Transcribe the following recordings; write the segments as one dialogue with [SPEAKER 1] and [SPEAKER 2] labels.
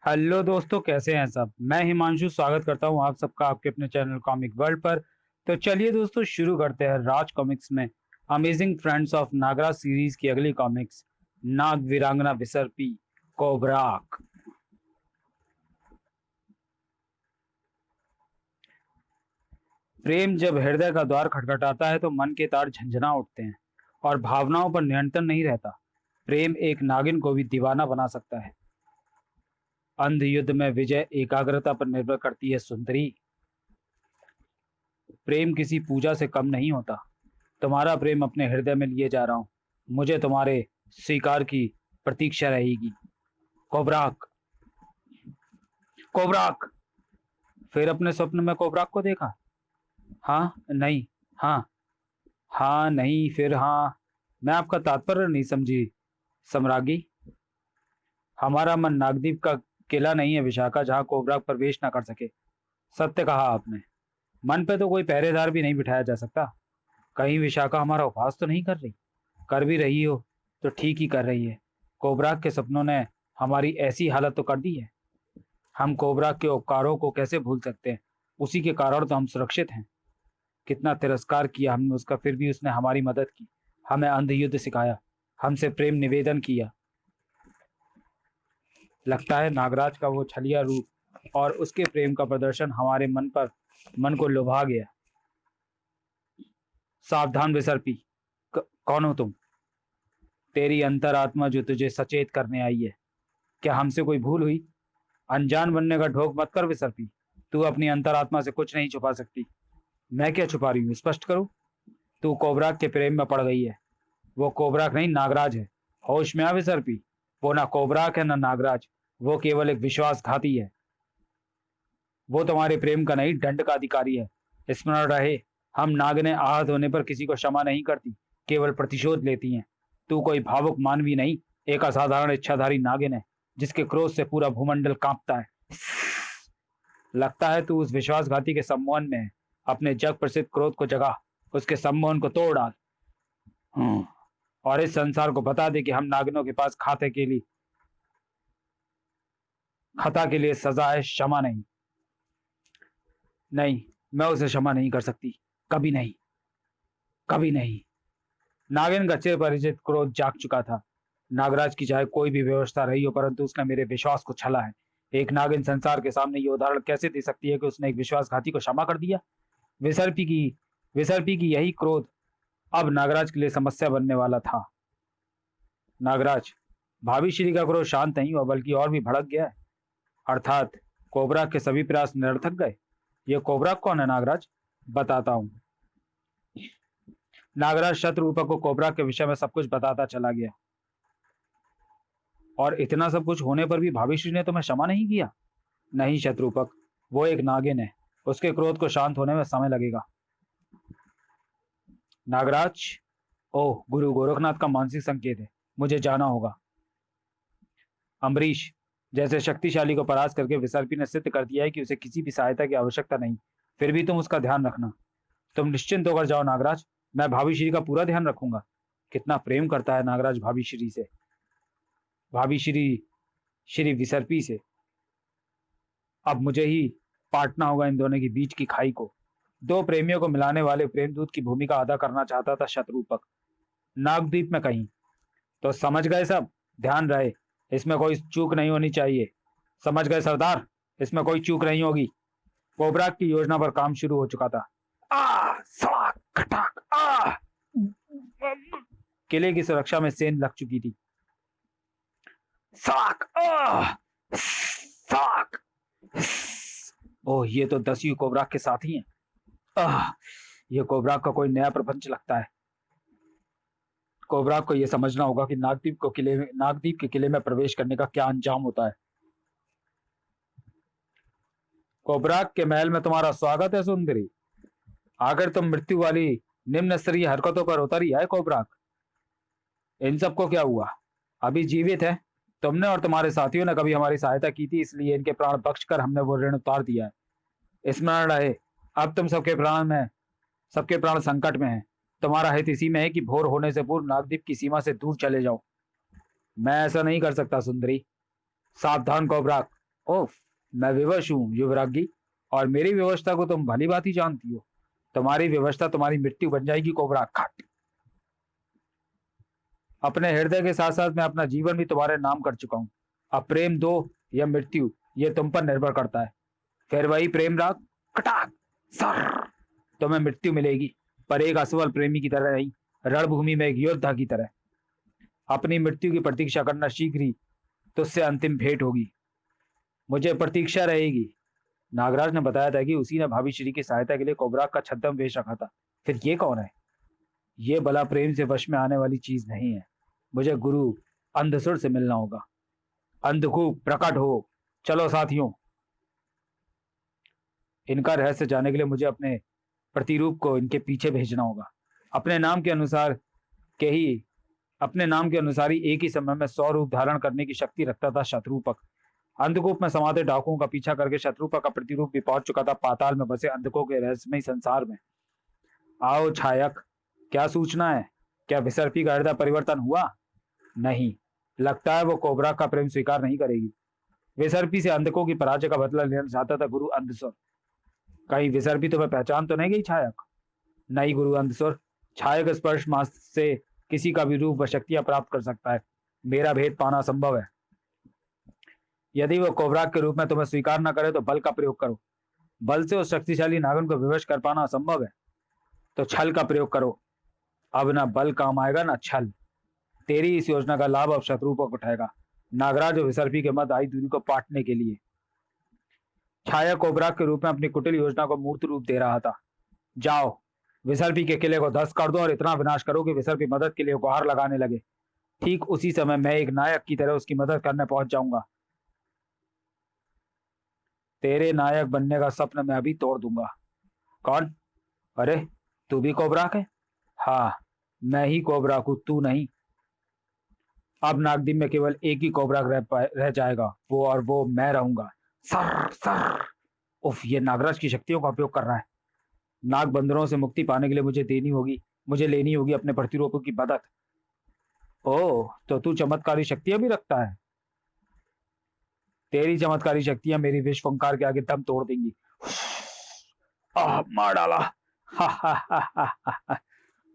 [SPEAKER 1] Hello दोस्तों, कैसे हैं सब। मैं हिमांशु स्वागत करता हूं आप सबका आपके अपने चैनल कॉमिक वर्ल्ड पर। तो चलिए दोस्तों, शुरू करते हैं राज कॉमिक्स में amazing friends of Nagraj series की अगली कॉमिक्स, नाग वीरांगना विसर्पी कोबराक। प्रेम जब हृदय का द्वार खटखटाता है तो मन के तार झंझना उठते हैं और भावनाओं पर नियंत्रण नहीं रहता। प्रेम एक नागिन को भी दीवाना बना सकता है। अंध युद्ध में विजय एकाग्रता पर निर्भर करती है सुंदरी। प्रेम किसी पूजा से कम नहीं होता। तुम्हारा प्रेम अपने हृदय में लिए जा रहा हूं। मुझे तुम्हारे स्वीकार की प्रतीक्षा रहेगी। कोबराक। कोबराक। फिर अपने स्वप्न में कोबराक को देखा। हाँ नहीं। हाँ। हाँ नहीं फिर हाँ। मैं आपका तात्पर्य नहीं समझी सम्राज्ञी। हमारा मन नागदीप का किला नहीं है विशाखा, जहां कोबराक प्रवेश ना कर सके। सत्य कहा आपने। मन पे तो कोई पहरेदार भी नहीं बिठाया जा सकता। कहीं विशाखा हमारा उपहास तो नहीं कर रही? कर भी रही हो तो ठीक ही कर रही है। कोबराक के सपनों ने हमारी ऐसी हालत तो कर दी है। हम कोबराक के उपकारों को कैसे भूल सकते हैं? उसी के कारण तो हम सुरक्षित हैं। कितना तिरस्कार किया हमने उसका, फिर भी उसने हमारी मदद की। हमें अंध युद्ध सिखाया, हमसे प्रेम निवेदन किया। लगता है नागराज का वो छलिया रूप और उसके प्रेम का प्रदर्शन हमारे मन को लुभा गया। सावधान विसर्पी। कौन हो तुम? तेरी अंतरात्मा जो तुझे सचेत करने आई है। क्या हमसे कोई भूल हुई? अनजान बनने का ढोंग मत कर विसर्पी। तू अपनी अंतरात्मा से कुछ नहीं छुपा सकती। मैं क्या छुपा रही हूँ, स्पष्ट करूँ। तू कोबराक के प्रेम में पड़ गई है। वो कोबराक नहीं, नागराज है। होश में आ विसर्पी। वो ना कोबराक है ना नागराज। वो केवल एक विश्वासघाती है। वो तुम्हारे प्रेम का नहीं, दंड का अधिकारी है। स्मरण रहे, हम नागिनें आहत होने पर किसी को क्षमा नहीं करती, केवल प्रतिशोध लेती हैं। तू कोई भावुक मानवी नहीं, एक असाधारण इच्छाधारी नागिन है, जिसके क्रोध से पूरा भूमंडल कांपता है। लगता है तू उस विश्वासघाती के सम्मोहन में है। अपने जग प्रसिद्ध क्रोध को जगा, उसके सम्मोहन को तोड़ डाल। और इस संसार को बता दे कि हम नागिनों के पास खाते के लिए खता के लिए सजा है, क्षमा नहीं। नहीं, मैं उसे क्षमा नहीं कर सकती। कभी नहीं। कभी नहीं। नागिन का चिर परिचित क्रोध जाग चुका था। नागराज की चाहे कोई भी व्यवस्था रही हो, परंतु उसने मेरे विश्वास को छला है। एक नागिन संसार के सामने ये उदाहरण कैसे दे सकती है कि उसने एक विश्वासघाती को क्षमा कर दिया? विसर्पी की विसर्पी की यही क्रोध अब नागराज के लिए समस्या बनने वाला था। नागराज, भाभी श्री का क्रोध शांत नहीं हुआ, बल्कि और भी भड़क गया है। अर्थात कोबरा के सभी प्रयास निरर्थक गए। ये कोबरा कौन है नागराज? बताता हूँ। नागराज शत्रुपा को कोबरा के विषय में सब कुछ बताता चला गया। और इतना सब कुछ होने पर भी भाभीश्री ने तुम्हें क्षमा नहीं किया? नहीं शत्रुपक, वो एक नागिन है। उसके क्रोध को शांत होने में समय लगेगा। नागराज, ओह, गुरु गोरखनाथ का मानसिक संकेत है। मुझे जाना होगा। अम्बरीश, जैसे शक्तिशाली को परास्त करके विसर्पी ने सिद्ध कर दिया है कि उसे किसी भी सहायता की आवश्यकता नहीं। फिर भी तुम उसका ध्यान रखना। तुम निश्चिंत होकर जाओ नागराज, मैं भाभी श्री का पूरा ध्यान रखूंगा। कितना प्रेम करता है नागराज भाभी श्री से, भाभी श्री श्री विसर्पी से। अब मुझे ही पाटना होगा इन दोनों के बीच की खाई को। दो प्रेमियों को मिलाने वाले प्रेमदूत की भूमिका अदा करना चाहता था शत्रुपक, नागद्वीप में कहीं। तो समझ गए सब, ध्यान रहे, इसमें कोई चूक नहीं होनी चाहिए। समझ गए सरदार, इसमें कोई चूक नहीं होगी। कोबराक की योजना पर काम शुरू हो चुका था। सवाक, खटाक, किले की सुरक्षा में सेन लग चुकी थी। साक, साक। ओह, ये तो 10 कोबराक के साथी हैं। ये कोबराक का कोई नया प्रपंच लगता है। कोबराक को यह समझना होगा कि नागदीप के किले में प्रवेश करने का क्या अंजाम होता है। कोबराक के महल में तुम्हारा स्वागत है सुंदरी। आखिर तुम मृत्यु वाली निम्न स्तरीय हरकतों पर उतर ही आए कोबराक। इन सबको क्या हुआ? अभी जीवित है। तुमने और तुम्हारे साथियों ने कभी हमारी सहायता की थी, इसलिए इनके प्राण बख्श कर हमने वो ऋण उतार दिया है। स्मरण रहे, अब तुम सबके प्राण संकट में हैं। तुम्हारा हित इसी में है कि भोर होने से पूर्व नागदीप की सीमा से दूर चले जाओ। मैं ऐसा नहीं कर सकता सुंदरी। सावधान कोबराक, ओफ, मैं विवश हूँ युवरागी, और मेरी व्यवस्था को तुम भली भांति जानती हो। तुम्हारी व्यवस्था तुम्हारी मृत्यु बन जाएगी कोबरा। खट। अपने हृदय के साथ साथ मैं अपना जीवन भी तुम्हारे नाम कर चुका हूँ। अब प्रेम दो या मृत्यु, ये तुम पर निर्भर करता है। फिर वही प्रेम राग। कटाक। सर। तुम्हें मृत्यु मिलेगी, पर एक असफल प्रेमी की तरह नहीं, रणभूमि में एक योद्धा की तरह। अपनी मृत्यु की प्रतीक्षा करना, शीघ्र ही तुझसे अंतिम भेंट होगी। मुझे प्रतीक्षा रहेगी। नागराज ने बताया था कि उसी ने भाभी श्री की सहायता के लिए कोबरा का छद्म वेश रखा था। फिर ये कौन है? ये भला प्रेम से वश में आने वाली चीज नहीं है। मुझे गुरु अंधसुर से मिलना होगा। अंधकूप प्रकट हो। चलो साथियों, इनका रहस्य जानने के लिए मुझे अपने प्रतिरूप को इनके पीछे भेजना होगा। अपने नाम के अनुसार के ही अपने नाम के अनुसार ही एक ही समय में 100 रूप धारण करने की शक्ति रखता था शत्रुपक। अंधकूप में समाते डाकुओं का पीछा करके शत्रुपक का प्रतिरूप भी पहुंच चुका था पाताल में बसे अंधकों के रहस्यमय संसार में। आओ छायक, क्या सूचना है? क्या विसर्पी का हृदय परिवर्तन हुआ? नहीं, लगता है वो कोबरा का प्रेम स्वीकार नहीं करेगी। विसर्पी से अंधकों की पराजय का बदला लेना चाहता था गुरु अंधसुर। कहीं विसर्पी तुम्हें पहचान तो नहीं गई छायक? नहीं गुरु अंधसुर, छायक स्पर्श मास से किसी का भी रूप व शक्तियां प्राप्त कर सकता है। मेरा भेद पाना संभव है। यदि वो कोबरा के रूप में तुम्हें स्वीकार न करे तो बल का प्रयोग करो। बल से उस शक्तिशाली नागन को विवश कर पाना असंभव है, तो छल का प्रयोग करो। अब ना बल काम आएगा ना छल। तेरी इस योजना का लाभ अब शत्रुपक उठाएगा, नागराज और विसर्पी के मध्य आई दूरी को पाटने के लिए। छाया कोबरा के रूप में अपनी कुटिल योजना को मूर्त रूप दे रहा था। जाओ, विसर्पी के किले को ध्वस्त कर दो और इतना विनाश करो कि विसर्पी मदद के लिए गुहार लगाने लगे। ठीक उसी समय मैं एक नायक की तरह उसकी मदद करने पहुंच जाऊंगा। तेरे नायक बनने का सपना मैं अभी तोड़ दूंगा। कौन? अरे, तू भी कोबरा है? हाँ, मैं ही कोबरा हूं, तू नहीं। अब नागदीप में केवल एक ही कोबरा रह जाएगा, वो और वो मैं रहूंगा। Sir sir. उफ, ये नागराज की शक्तियों का उपयोग कर रहा है। नाग बंदरों से मुक्ति पाने के लिए मुझे लेनी होगी अपने प्रतिरूपों की मदद। ओह, तो तू चमत्कारी शक्तियां भी रखता है? तेरी चमत्कारी शक्तियां मेरी विश्वंकार के आगे दम तोड़ देंगी। मार डाला। हा हा हा हा हा।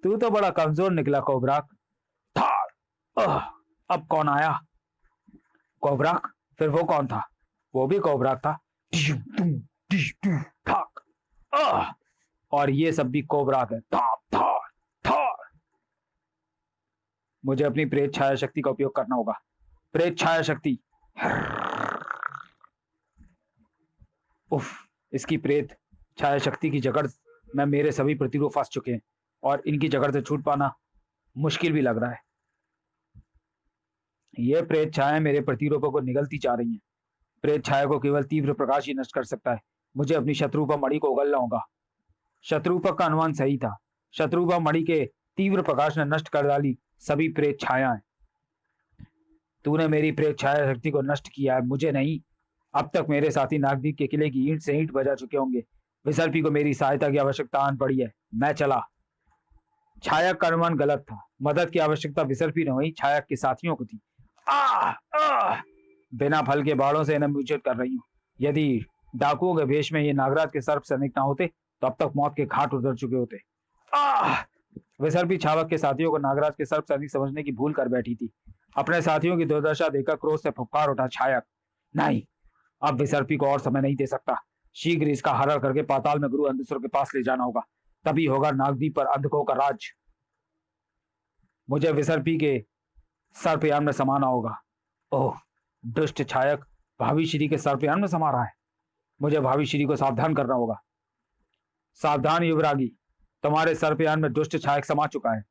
[SPEAKER 1] तू तो बड़ा कमजोर निकला कोबरा। अब कौन आया? कोबरा? फिर वो कौन था? वो भी कोबरा था। और ये सब भी कोबरा है। मुझे अपनी प्रेत छाया शक्ति का उपयोग करना होगा। प्रेत छाया शक्ति। उफ, इसकी प्रेत छाया शक्ति की जकड़ में मेरे सभी प्रतिरूप फंस चुके हैं और इनकी जकड़ से छूट पाना मुश्किल भी लग रहा है। ये प्रेत छाया मेरे प्रतिरूपों को निगलती जा रही हैं। प्रेत छाया को केवल तीव्र प्रकाश ही नष्ट कर सकता है। मुझे अपनी शत्रुपा मणि को उगलना होगा। शत्रुपक का अनुमान सही था। शत्रुपा मणि के तीव्र प्रकाश ने नष्ट कर डाली सभी प्रेत छायाएं। तूने मेरी प्रेत छाया शक्ति को नष्ट किया है, मुझे नहीं। अब तक मेरे साथी नागदीप के किले की ईंट से ईंट बजा चुके होंगे। विसर्पी को मेरी सहायता की आवश्यकता आन पड़ी है। मैं चला। छायक का अनुमान गलत था। मदद की आवश्यकता विसर्पी ने हुई, छायक के साथियों को थी। बिना फल के बाड़ों से इन्हें म्यूचेट कर रही हूँ। यदि डाकुओं के भेष में ये नागराज के सर्प सैनिक ना होते तो अब तक मौत के घाट उतर चुके होते। विसर्पी छावक के साथियों को नागराज के सर्प सैनिक समझने की भूल कर बैठी थी। अपने साथियों की दुर्दशा देखकर क्रोध से फुफकार उठा छायक। नहीं, अब विसर्पी को और समय नहीं दे सकता। शीघ्र इसका हरण करके पाताल में गुरु अंधसुर के पास ले जाना होगा, तभी होगा नागदीप पर अंधकों का राज। मुझे विसर्पी के सर्पयान में समाना होगा। ओह, दुष्ट छायक भावी श्री के सर्पयान में समा रहा है। मुझे भावी श्री को सावधान करना होगा। सावधान युवरागी, तुम्हारे सर्पयान में दुष्ट छायक समा चुका है।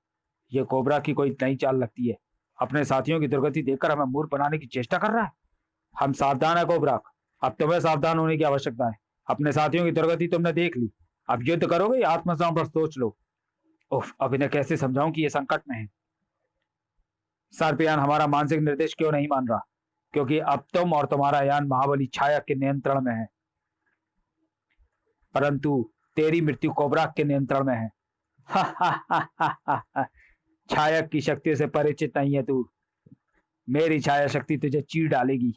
[SPEAKER 1] यह कोबरा की कोई नई चाल लगती है। अपने साथियों की दुर्गति देखकर हमें मूर्ख बनाने की चेष्टा कर रहा है। हम सावधान है कोबरा, अब तुम्हें सावधान होने की आवश्यकता है। अपने साथियों की दुर्गति तुमने देख ली, अब युद्ध करोगे या आत्मसमर्पण पर सोच लो। उफ, अब इन्हें कैसे समझाऊं कि ये संकट में है। सर्पयान हमारा मानसिक निर्देश क्यों नहीं मान रहा? क्योंकि अब तुम और तुम्हारा यान महाबली छायक के नियंत्रण में है, परंतु तेरी मृत्यु कोबरा के नियंत्रण में है। छायक की शक्ति से परिचित नहीं है तू। मेरी छाया शक्ति तुझे चीर डालेगी।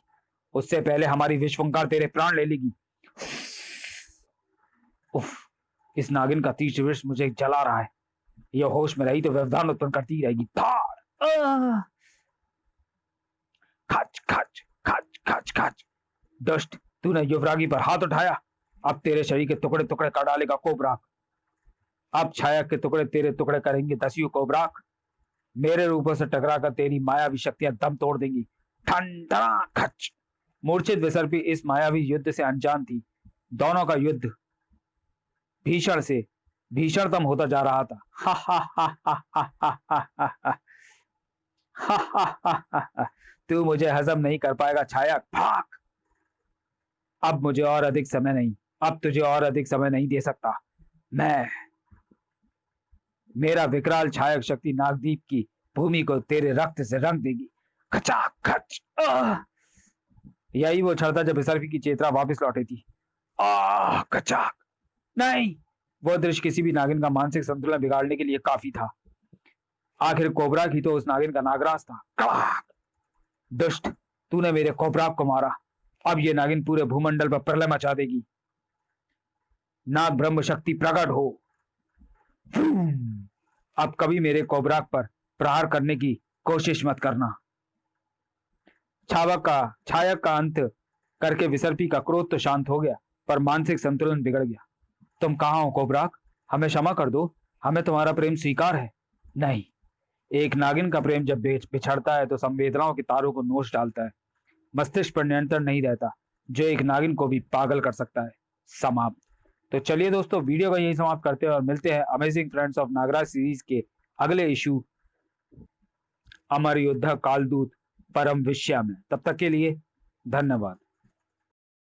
[SPEAKER 1] उससे पहले हमारी विश्वंकार तेरे प्राण ले लेगी। उफ, इस नागिन का तीक्ष्ण विष मुझे जला रहा है। यह होश में रही तो व्यवधान उत्पन्न करती रहेगी। धार! खच खच खच खच खच। दुष्ट, तूने युवरागी पर हाथ उठाया। अब तेरे शरीर के टुकड़े टुकड़े कर डालेगा कोबराक। अब छाया के टुकड़े तेरे टुकड़े करेंगे दसियों कोबराक। मेरे रूपों से टकराकर तेरी मायावी शक्तियां दम तोड़ देंगी। ठंडा खच। मूर्छित विसर्पी इस मायावी युद्ध से अनजान थी। दोनों का युद्ध भीषण से भीषणतम होता जा रहा था। हा हा हा हा हा हा हा हा हा हा हा हा हा। तू मुझे हजम नहीं कर पाएगा छाया, भाग। अब मुझे और अधिक समय नहीं, अब तुझे और अधिक समय नहीं दे सकता मैं। मेरा विकराल छायक शक्ति नागदीप की भूमि को तेरे रक्त से रंग देगी। खचाक खच। यही वो क्षण था जब विसर्पी की चेतना वापस लौटी थी। खचाक। नहीं, वो दृश्य किसी भी नागिन का मानसिक संतुलन बिगाड़ने के लिए काफी था। आखिर कोबरा ही तो उस नागिन का नागराज था। कड़ाक। दुष्ट, तूने मेरे कोबरा को मारा। अब ये नागिन पूरे भूमंडल पर प्रलय मचा देगी। नाग ब्रह्म शक्ति प्रकट हो। अब कभी मेरे कोबराक पर प्रहार करने की कोशिश मत करना। छायक का अंत करके विसर्पी का क्रोध तो शांत हो गया, पर मानसिक संतुलन बिगड़ गया। तुम कहाँ हो कोबराक? हमें क्षमा कर दो, हमें तुम्हारा प्रेम स्वीकार है। नहीं, एक नागिन का प्रेम जब बिछड़ता है तो संवेदनाओं के तारों को नोच डालता है। मस्तिष्क पर नियंत्रण नहीं रहता, जो एक नागिन को भी पागल कर सकता है। समाप्त। तो चलिए दोस्तों, वीडियो का यही समाप्त करते हैं और मिलते हैं amazing friends of Nagraj series के अगले इशू अमर योद्धा कालदूत परम विषया में। तब तक के लिए धन्यवाद।